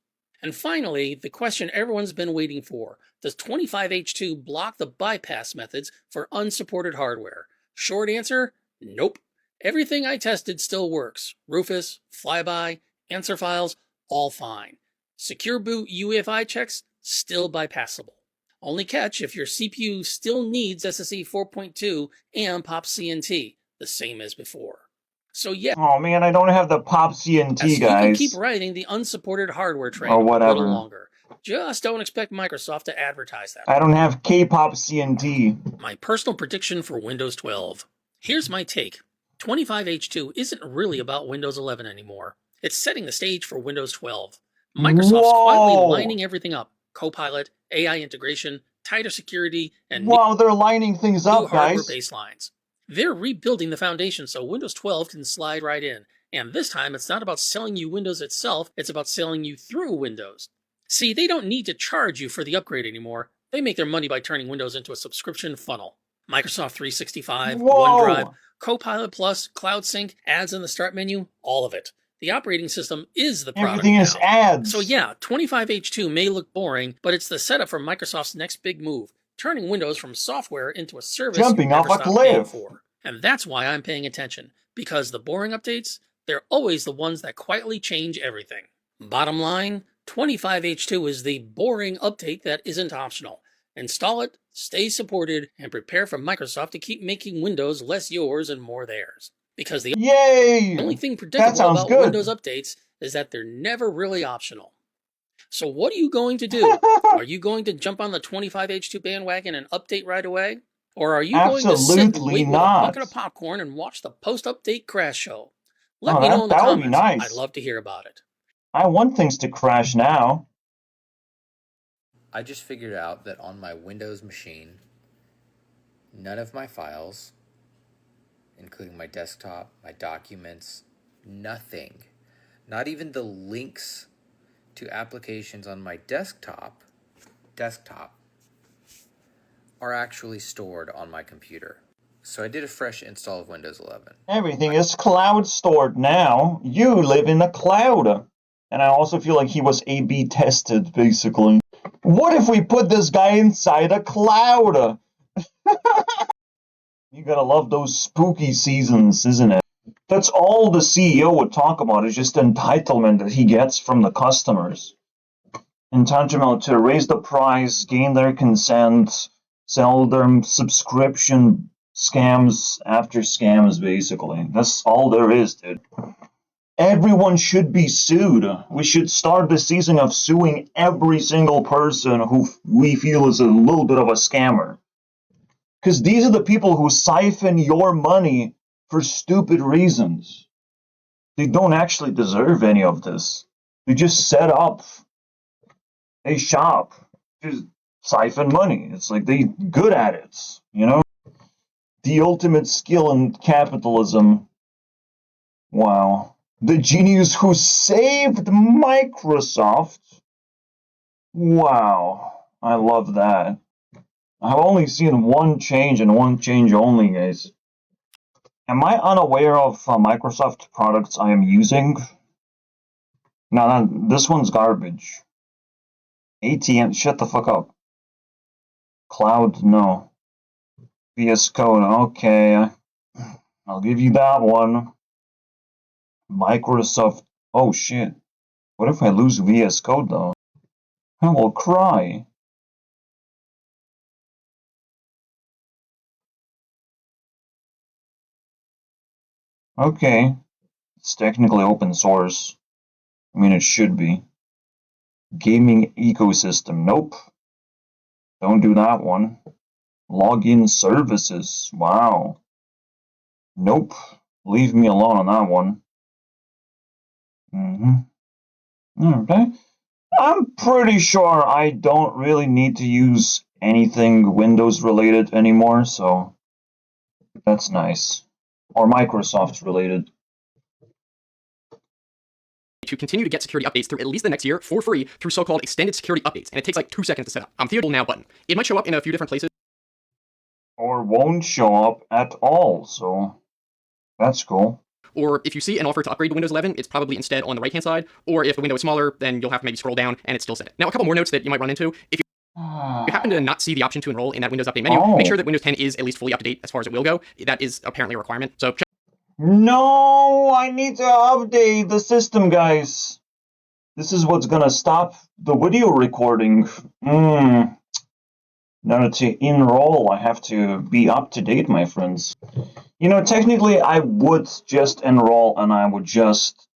And finally, the question everyone's been waiting for. Does 25H2 block the bypass methods for unsupported hardware? Short answer, nope. Everything I tested still works. Rufus, Flyby, answer files, all fine. Secure boot UEFI checks, still bypassable. Only catch if your CPU still needs SSE 4.2 and POP CNT, the same as before. So yeah, Oh man, I don't have the POP CNT, you can guys. keep riding the unsupported hardware train Or a whatever. little longer. Just don't expect Microsoft to advertise that. I don't have K-pop CNT. My personal prediction for Windows 12. Here's my take. 25H2 isn't really about Windows 11 anymore. It's setting the stage for Windows 12. Microsoft's quietly Whoa. lining everything up. Copilot, AI integration, tighter security, and Wow, they're lining things new up, hardware guys. baselines. They're rebuilding the foundation so Windows 12 can slide right in. And this time, it's not about selling you Windows itself, it's about selling you through Windows. See, they don't need to charge you for the upgrade anymore. They make their money by turning Windows into a subscription funnel. Microsoft 365, Whoa. OneDrive, Copilot Plus, Cloud Sync, ads in the start menu, all of it. The operating system is the product Everything is now. ads. So yeah, 25H2 may look boring, but it's the setup for Microsoft's next big move, turning Windows from software into a service Jumping you off never a stop paying cliff. for. And that's why I'm paying attention, because the boring updates, they're always the ones that quietly change everything. Bottom line, 25H2 is the boring update that isn't optional. Install it, stay supported, and prepare for Microsoft to keep making Windows less yours and more theirs. Because the Yay! only thing predictable sounds about good. Windows updates is that they're never really optional. So what are you going to do? Are you going to jump on the 25H2 bandwagon and update right away? Or are you going to sit and Absolutely wait with a not. bucket of popcorn and watch the post-update crash show? Let Oh, me know in the that would be comments. nice. I'd love to hear about it. I want things to crash now. I just figured out that on my Windows machine, none of my files, including my desktop, my documents, nothing, not even the links to applications on my desktop, are actually stored on my computer. So I did a fresh install of Windows 11. Everything is cloud stored now. You live in the cloud. And I also feel like he was A/B tested, basically. What if we put this guy inside a cloud? You gotta love those spooky seasons, isn't it? That's all the CEO would talk about, is just entitlement that he gets from the customers. Entitlement to raise the price, gain their consent, sell them subscription scams after scams, basically. That's all there is, dude. Everyone should be sued. We should start the season of suing every single person who we feel is a little bit of a scammer. Because these are the people who siphon your money for stupid reasons. They don't actually deserve any of this. They just set up a shop, just siphon money. It's like they're good at it, you know? The ultimate skill in capitalism. Wow. The genius who saved Microsoft. Wow. I love that. I've only seen one change and one change only, guys. Am I unaware of Microsoft products I am using? No, this one's garbage. ATM, shut the fuck up. Cloud, no. VS Code, okay. I'll give you that one. Microsoft, oh shit. What if I lose VS Code though? I will cry. Okay. It's technically open source. I mean, it should be. Gaming ecosystem, nope. Don't do that one. Login services, wow. Nope. Leave me alone on that one. Okay. I'm pretty sure I don't really need to use anything Windows related anymore, so that's nice. Or Microsoft related. To continue to get security updates through at least the next year for free through so-called extended security updates, and it takes like 2 seconds to set up. Theo now button. It might show up in a few different places. Or won't show up at all, so that's cool. Or if you see an offer to upgrade to Windows 11, it's probably instead on the right-hand side. Or if the window is smaller, then you'll have to maybe scroll down and it's still set. Now, a couple more notes that you might run into. If you happen to not see the option to enroll in that Windows Update menu, make sure that Windows 10 is at least fully up to date as far as it will go. That is apparently a requirement. So check. No, I need to update the system, guys. This is what's gonna stop the video recording. In order to enroll, I have to be up to date, my friends. You know, technically, I would just enroll and I would just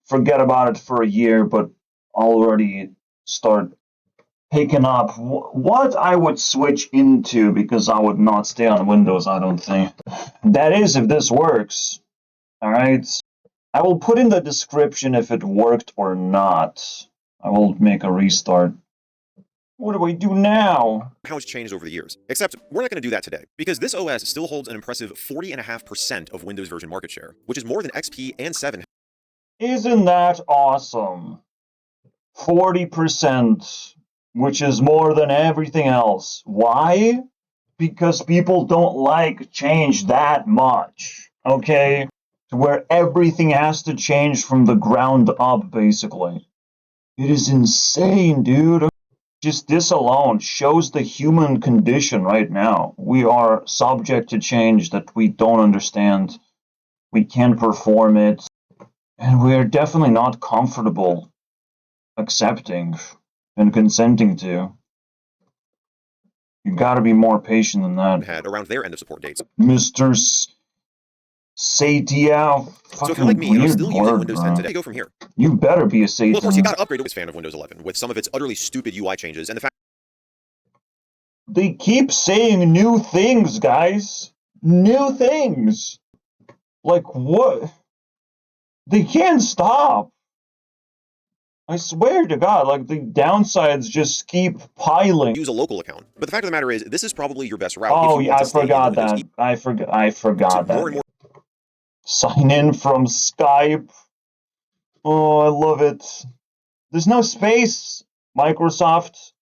forget about it for a year, but already start picking up what I would switch into, because I would not stay on Windows, I don't think. That is, if this works. Alright? I will put in the description if it worked or not. I will make a restart. What do we do now? How it's changed over the years. Except, we're not going to do that today, because this OS still holds an impressive 40.5% of Windows version market share, which is more than XP and 7. Isn't that awesome? 40%, which is more than everything else. Why? Because people don't like change that much, okay? Where everything has to change from the ground up, basically. It is insane, dude. Just this alone shows the human condition right now. We are subject to change that we don't understand. We can't perform it. And we are definitely not comfortable accepting and consenting to. You gotta be more patient than that. Had around their end of support dates. Mr. Sadia, So if you're like me and are still using Windows 10 today, go from here. You better be a Satan. Well, of course, you gotta upgrade to a fan of Windows 11, with some of its utterly stupid UI changes, and the fact they keep saying new things, guys. New things. Like, what? They can't stop. I swear to God, like, the downsides just keep piling. Use a local account. But the fact of the matter is, this is probably your best route. Oh, yeah, I forgot that. I forgot that. More and more sign in from Skype. Oh, I love it. There's no space, Microsoft.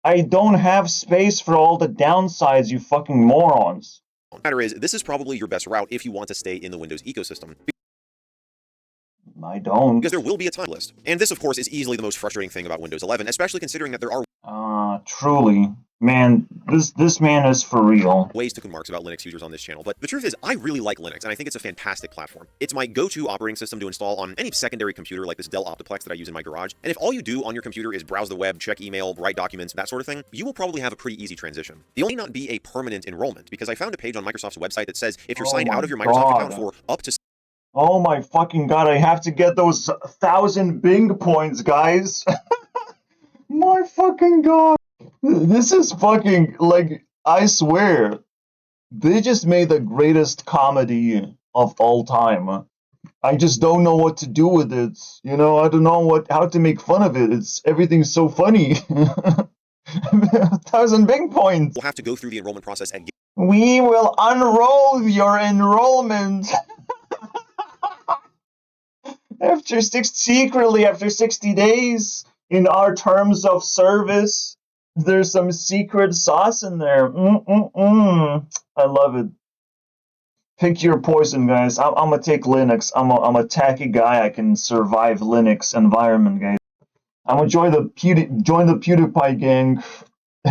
I don't have space for all the downsides, you fucking morons. The matter is, this is probably your best route if you want to stay in the Windows ecosystem. I don't. Because there will be a time list. And this, of course, is easily the most frustrating thing about Windows 11, especially considering that there are truly. Man, this man is for real. ways to remarks about Linux users on this channel, but the truth is, I really like Linux, and I think it's a fantastic platform. It's my go-to operating system to install on any secondary computer like this Dell Optiplex that I use in my garage, and if all you do on your computer is browse the web, check email, write documents, that sort of thing, you will probably have a pretty easy transition. The only not be a permanent enrollment, because I found a page on Microsoft's website that says if you're signed out of your Microsoft account for up to... Oh my fucking God, I have to get those 1,000 Bing points, guys. My fucking God. This is fucking, like, I swear, they just made the greatest comedy of all time. I just don't know what to do with it. You know, I don't know how to make fun of it. Everything's so funny. 1,000 Bing points. We'll have to go through the enrollment process again. We will unroll your enrollment. Secretly after 60 days, in our terms of service, there's some secret sauce in there. I love it. Pick your poison, guys. I'm gonna take Linux. I'm a tacky guy. I can survive Linux environment, guys. I'm gonna join the PewDiePie gang.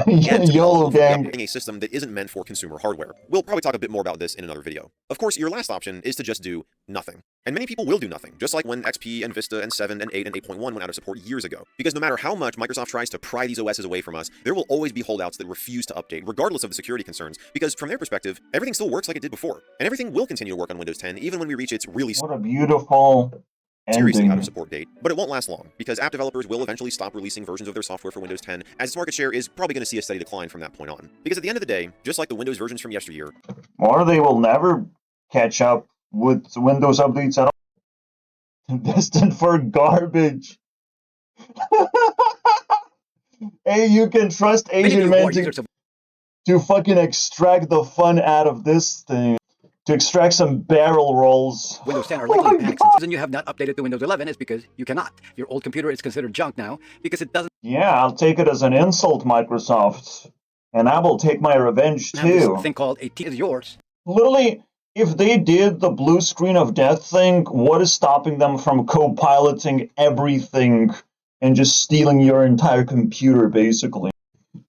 YOLO gang. A system that isn't meant for consumer hardware. We'll probably talk a bit more about this in another video. Of course, your last option is to just do nothing. And many people will do nothing, just like when XP and Vista and 7 and 8 and 8.1 went out of support years ago. Because no matter how much Microsoft tries to pry these OSs away from us, there will always be holdouts that refuse to update, regardless of the security concerns, because from their perspective, everything still works like it did before. And everything will continue to work on Windows 10, even when we reach its really What a beautiful seriously ending. out of support date. But it won't last long, because app developers will eventually stop releasing versions of their software for Windows 10, as its market share is probably going to see a steady decline from that point on. Because at the end of the day, just like the Windows versions from yesteryear, Or they will never catch up with Windows updates at all. Destined for garbage. Hey, you can trust Asian men to fucking extract the fun out of this thing. To extract some barrel rolls. Windows 10 are likely to panic. The reason you have not updated to Windows 11 is because you cannot. Your old computer is considered junk now because it doesn't Yeah, I'll take it as an insult, Microsoft. And I will take my revenge have this too. thing called a T is yours. Literally, if they did the blue screen of death thing, what is stopping them from co-piloting everything and just stealing your entire computer, basically?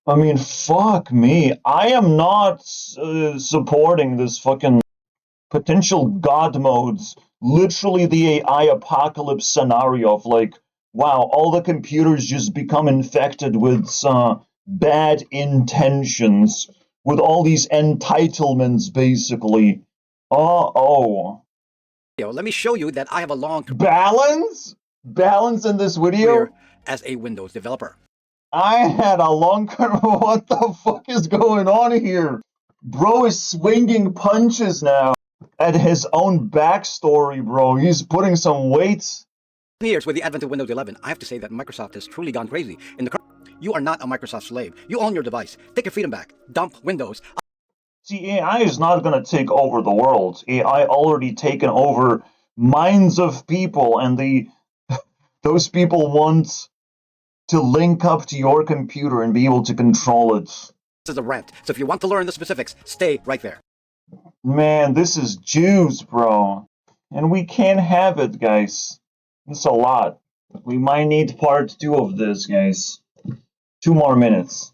I mean, fuck me. I am not supporting this fucking potential god modes. Literally the AI apocalypse scenario of like, wow, all the computers just become infected with bad intentions, with all these entitlements, basically. Oh. Let me show you that I have a long Balance? Balance in this video? career as a Windows developer. I had a long career. What the fuck is going on here? Bro is swinging punches now at his own backstory, bro. He's putting some weight. Years with the advent of Windows 11, I have to say that Microsoft has truly gone crazy. You are not a Microsoft slave. You own your device. Take your freedom back. Dump Windows. See, AI is not going to take over the world. AI already taken over minds of people, and those people want to link up to your computer and be able to control it. This is a rant. So if you want to learn the specifics, stay right there. Man, this is juice, bro. And we can't have it, guys. It's a lot. We might need part 2 of this, guys. 2 more minutes.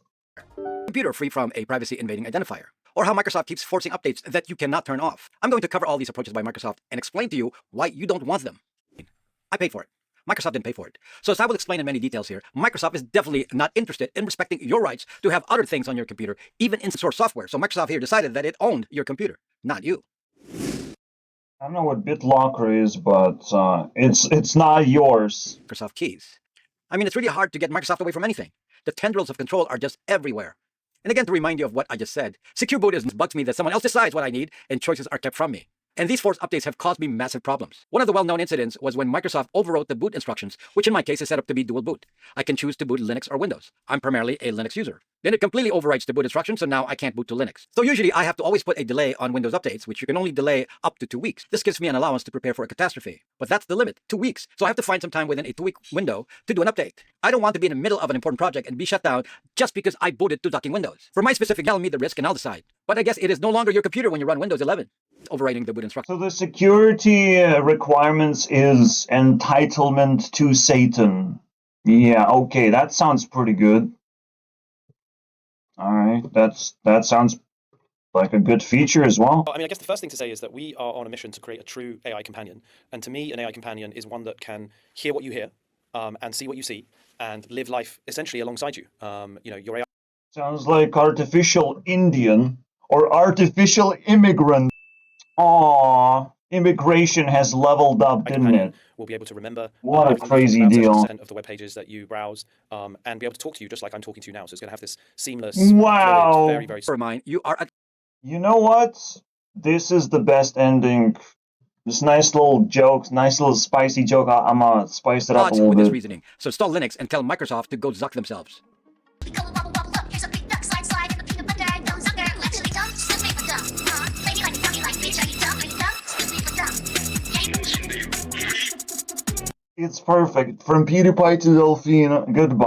Computer free from a privacy invading identifier. Or how Microsoft keeps forcing updates that you cannot turn off. I'm going to cover all these approaches by Microsoft and explain to you why you don't want them. I paid for it. Microsoft didn't pay for it. So as I will explain in many details here, Microsoft is definitely not interested in respecting your rights to have other things on your computer, even in source software. So Microsoft here decided that it owned your computer, not you. I don't know what BitLocker is, but it's not yours. Microsoft keys. I mean, it's really hard to get Microsoft away from anything. The tendrils of control are just everywhere. And again, to remind you of what I just said, secure boot bugs me that someone else decides what I need and choices are kept from me. And these forced updates have caused me massive problems. One of the well-known incidents was when Microsoft overwrote the boot instructions, which in my case is set up to be dual boot. I can choose to boot Linux or Windows. I'm primarily a Linux user. Then it completely overwrites the boot instructions, so now I can't boot to Linux. So usually I have to always put a delay on Windows updates, which you can only delay up to 2 weeks. This gives me an allowance to prepare for a catastrophe. But that's the limit, 2 weeks. So I have to find some time within a 2-week window to do an update. I don't want to be in the middle of an important project and be shut down just because I booted to ducking Windows. For my specific, tell me the risk and I'll decide. But I guess it is no longer your computer when you run Windows 11. Overwriting the boot instructions. So the security requirements is entitlement to Satan. Yeah, okay, that sounds pretty good. All right, that sounds like a good feature as well. I mean, I guess the first thing to say is that we are on a mission to create a true AI companion. And to me, an AI companion is one that can hear what you hear and see what you see and live life essentially alongside you. Your AI Sounds like artificial Indian or artificial immigrant. Aww, immigration has leveled up, didn't it? will be able to remember What a crazy deal. of the web pages that you browse and be able to talk to you just like I'm talking to you now. So it's going to have this seamless, wow, fluid, very, very... For mine, you are... You know what? This is the best ending. This nice little joke, nice little spicy joke. I'm gonna spice it up a little with bit. this reasoning. So install Linux and tell Microsoft to go zuck themselves. It's perfect. From PewDiePie to Delphine, goodbye.